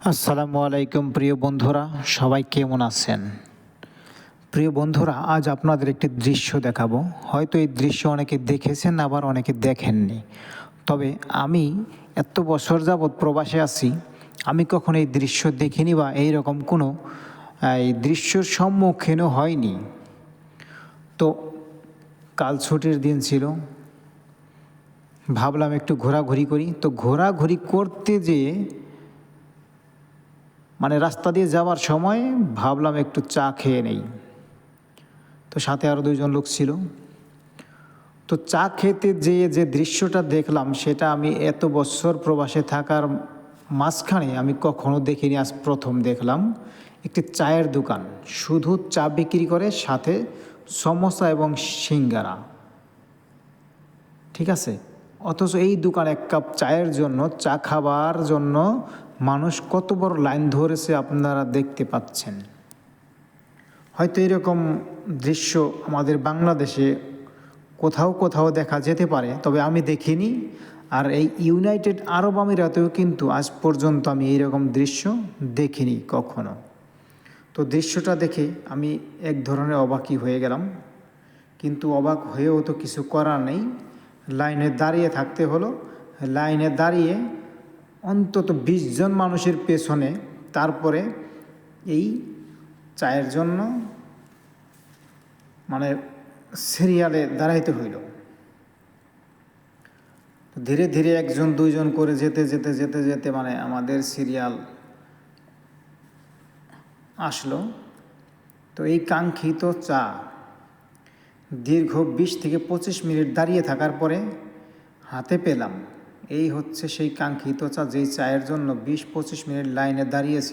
আসসালামু আলাইকুম প্রিয় বন্ধুরা, সবাই কেমন আছেন? প্রিয় বন্ধুরা, আজ আপনাদের একটি দৃশ্য দেখাবো। হয়তো এই দৃশ্য অনেকে দেখেছেন, আবার অনেকে দেখেননি। তবে আমি এত বছর যাবৎ প্রবাসে আছি, আমি কখনো এই দৃশ্য দেখিনি বা এইরকম কোনো এই দৃশ্যর সম্মুখীনও হয়নি। তো কাল ছুটির দিন ছিল, ভাবলাম একটু ঘোরাঘুরি করি। তো ঘোরাঘুরি করতে যেয়ে রাস্তা দিয়ে যাওয়ার সময় ভাবলাম একটু চা খেয়ে নেই। তো সাথে আরও দুইজন লোক ছিল। তো চা খেতে যেয়ে যে দৃশ্যটা দেখলাম, সেটা আমি এত বছর প্রবাসে থাকার মাঝখানে আমি কখনো দেখিনি, আজ প্রথম দেখলাম। একটি চায়ের দোকান, শুধু চা বিক্রি করে, সাথে সমোসা এবং সিঙ্গারা, ঠিক আছে? অথচ এই দোকান এক কাপ চায়ের জন্য, চা খাবার জন্য মানুষ কত বড় লাইন ধরেছে আপনারা দেখতে পাচ্ছেন। হয়তো এরকম দৃশ্য আমাদের বাংলাদেশে কোথাও কোথাও দেখা যেতে পারে, তবে আমি দেখিনি। আর এই ইউনাইটেড আরব আমিরাতেও কিন্তু আজ পর্যন্ত আমি এইরকম দৃশ্য দেখিনি কখনো। তো দৃশ্যটা দেখে আমি এক ধরনের অবাকই হয়ে গেলাম, কিন্তু অবাক হয়েও তো কিছু করার নেই। লাইনে দাঁড়িয়ে থাকতে হলো। লাইনে দাঁড়িয়ে অন্তত 20 জন মানুষের পেছনে তারপরে এই চায়ের জন্য সিরিয়ালে দাঁড়াইতে হইল। ধীরে ধীরে একজন দুইজন করে যেতে যেতে যেতে যেতে আমাদের সিরিয়াল আসলো। তো এই কাঙ্ক্ষিত চা দীর্ঘ 20 থেকে 25 মিনিট দাঁড়িয়ে থাকার পরে হাতে পেলাম। এই হচ্ছে সেই কাঙ্ক্ষিত চা, যেই চায়ের জন্য 20-25 মিনিট লাইনে দাঁড়িয়েছি।